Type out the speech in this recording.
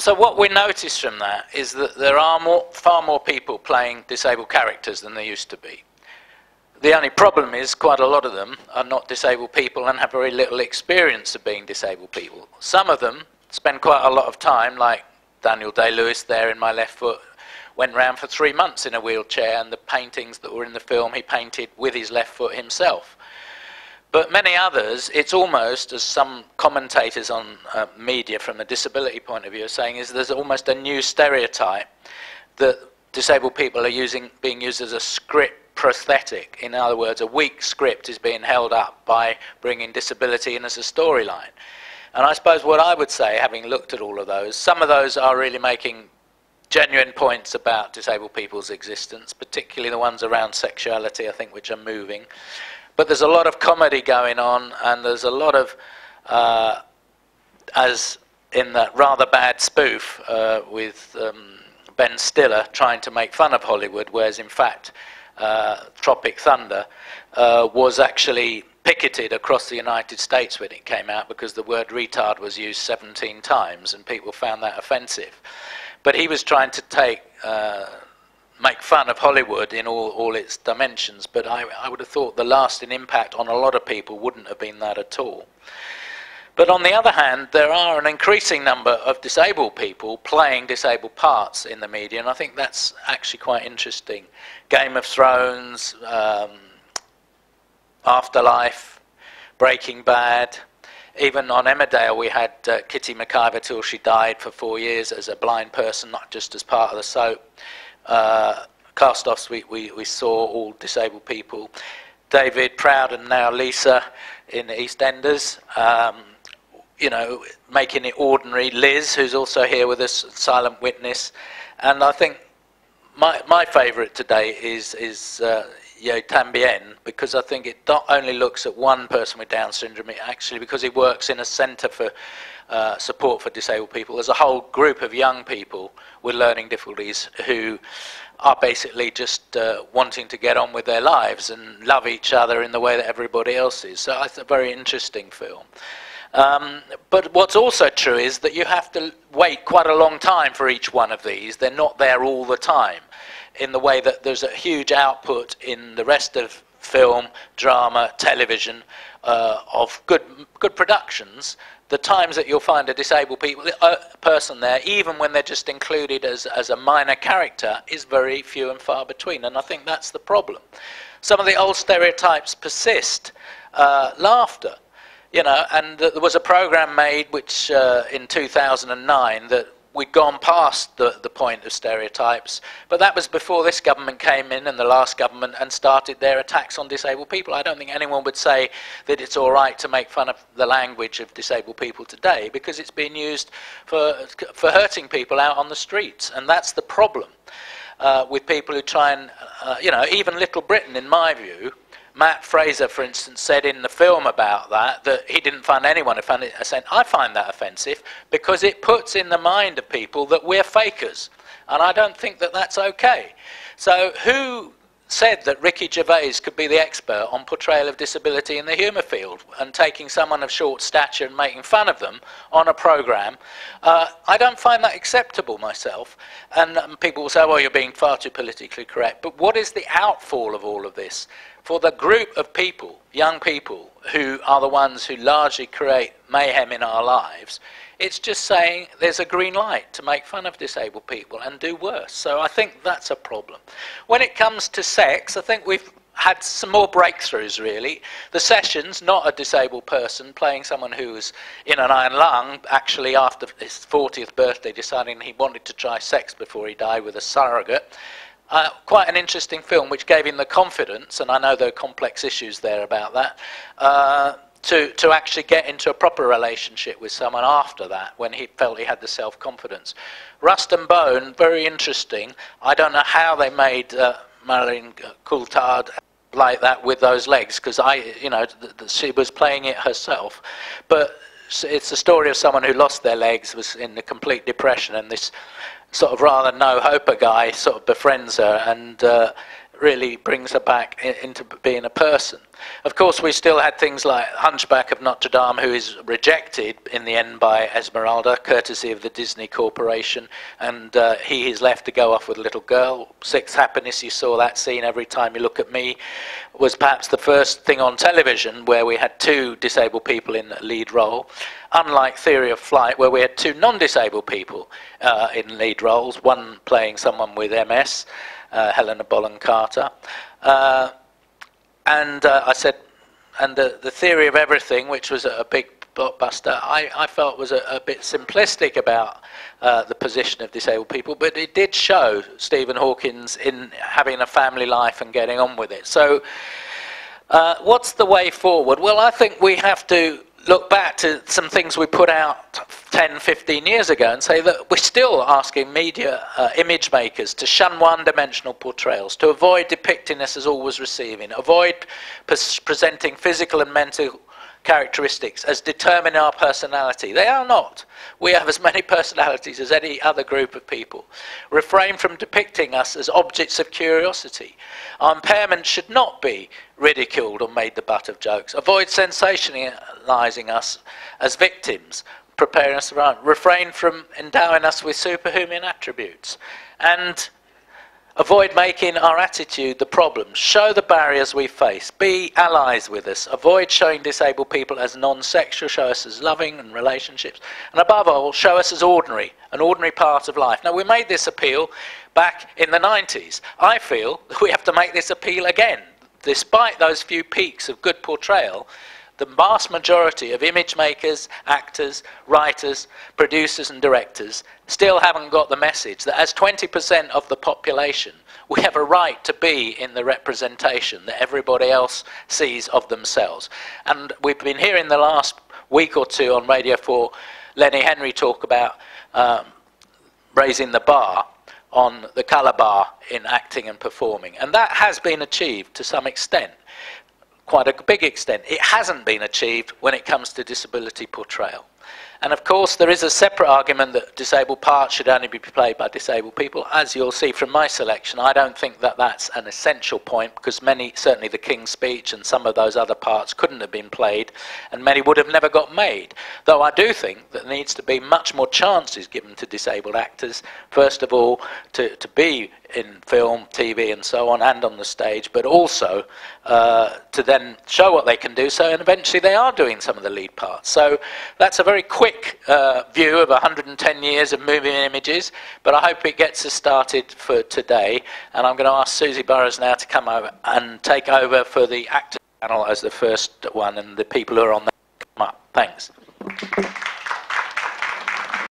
So what we notice from that is that there are far more people playing disabled characters than there used to be. The only problem is quite a lot of them are not disabled people and have very little experience of being disabled people. Some of them spend quite a lot of time, like Daniel Day-Lewis there in My Left Foot, went round for 3 months in a wheelchair, and the paintings that were in the film he painted with his left foot himself. But many others, it's almost, as some commentators on media from a disability point of view are saying, is there's almost a new stereotype that disabled people are being used as a script prosthetic. In other words, a weak script is being held up by bringing disability in as a storyline. And I suppose what I would say, having looked at all of those, some of those are really making genuine points about disabled people's existence, particularly the ones around sexuality, I think, which are moving. But there's a lot of comedy going on, and there's a lot of, as in that rather bad spoof with Ben Stiller trying to make fun of Hollywood, whereas in fact Tropic Thunder was actually picketed across the United States when it came out because the word retard was used 17 times and people found that offensive. But he was trying to make fun of Hollywood in all its dimensions, but I would have thought the lasting impact on a lot of people wouldn't have been that at all. But on the other hand, there are an increasing number of disabled people playing disabled parts in the media, and I think that's actually quite interesting. Game of Thrones, Afterlife, Breaking Bad. Even on Emmerdale, we had Kitty McIver till she died for 4 years as a blind person, not just as part of the soap. Cast-offs, we saw all disabled people. David Proud and now Lisa in EastEnders, you know, making it ordinary. Liz, who's also here with us, Silent Witness. And I think my favourite today is Jaye Tambien, because I think it not only looks at one person with Down syndrome, it actually, because he works in a centre for support for disabled people, there's a whole group of young people with learning difficulties who are basically just wanting to get on with their lives and love each other in the way that everybody else is. So it's a very interesting film. But what's also true is that you have to wait quite a long time for each one of these. They're not there all the time, in the way that there's a huge output in the rest of film, drama, television, of good productions. The times that you'll find a disabled person there, even when they're just included as a minor character, is very few and far between, and I think that's the problem. Some of the old stereotypes persist. Laughter, you know, and there was a programme made which in 2009 that we'd gone past the point of stereotypes, but that was before this government came in and the last government and started their attacks on disabled people. I don't think anyone would say that it's all right to make fun of the language of disabled people today, because it's being used for hurting people out on the streets, and that's the problem with people who try and, you know, even Little Britain, in my view. Matt Fraser, for instance, said in the film about that he didn't find anyone offended. I find that offensive because it puts in the mind of people that we're fakers, and I don't think that that's okay. So who said that Ricky Gervais could be the expert on portrayal of disability in the humour field and taking someone of short stature and making fun of them on a programme? I don't find that acceptable myself, and people will say, well, you're being far too politically correct. But what is the outfall of all of this? For the group of people, young people, who are the ones who largely create mayhem in our lives, it's just saying there's a green light to make fun of disabled people and do worse. So I think that's a problem. When it comes to sex, I think we've had some more breakthroughs, really. The Sessions, not a disabled person, playing someone who was in an iron lung, actually after his 40th birthday deciding he wanted to try sex before he died with a surrogate. Quite an interesting film, which gave him the confidence, and I know there are complex issues there about that, to actually get into a proper relationship with someone after that, when he felt he had the self-confidence. Rust and Bone, very interesting. I don't know how they made Marilyn Coulthard like that with those legs, because you know, she was playing it herself, but it's the story of someone who lost their legs, was in a complete depression, and this sort of rather no-hoper guy sort of befriends her and really brings her back into being a person. Of course, we still had things like Hunchback of Notre Dame, who is rejected in the end by Esmeralda, courtesy of the Disney Corporation, and he is left to go off with a little girl. Sixth Happiness, you saw that scene, Every Time You Look at Me, was perhaps the first thing on television where we had two disabled people in the lead role, unlike Theory of Flight, where we had two non-disabled people in lead roles, one playing someone with MS, Helena Bonham Carter. And I said, and the Theory of Everything, which was a big blockbuster, I felt was a bit simplistic about the position of disabled people, but it did show Stephen Hawking's in having a family life and getting on with it. So what's the way forward? Well, I think we have to look back to some things we put out 10, 15 years ago and say that we're still asking media image makers to shun one-dimensional portrayals, to avoid depicting us as always receiving, avoid presenting physical and mental characteristics as determining our personality. They are not. We have as many personalities as any other group of people. Refrain from depicting us as objects of curiosity. Our impairment should not be ridiculed or made the butt of jokes. Avoid sensationalizing us as victims, preparing us for refrain from endowing us with superhuman attributes, and avoid making our attitude the problem. Show the barriers we face. Be allies with us. Avoid showing disabled people as non-sexual. Show us as loving and relationships. And above all, show us as ordinary, an ordinary part of life. Now, we made this appeal back in the 90s. I feel that we have to make this appeal again. Despite those few peaks of good portrayal, the vast majority of image makers, actors, writers, producers and directors still haven't got the message that as 20% of the population, we have a right to be in the representation that everybody else sees of themselves. And we've been hearing the last week or two on Radio 4, Lenny Henry talk about raising the bar on the colour bar in acting and performing. And that has been achieved to some extent. Quite a big extent. It hasn't been achieved when it comes to disability portrayal. And of course there is a separate argument that disabled parts should only be played by disabled people. As you'll see from my selection, I don't think that that's an essential point, because many, certainly the King's Speech and some of those other parts couldn't have been played, and many would have never got made. Though I do think that there needs to be much more chances given to disabled actors, first of all to be in film, TV and so on, and on the stage, but also to then show what they can do, so and eventually they are doing some of the lead parts. So that's a very quick view of 110 years of moving images, but I hope it gets us started for today, and I'm going to ask Susie Burrows now to come over and take over for the actor panel as the first one, and the people who are on that come up. Thanks.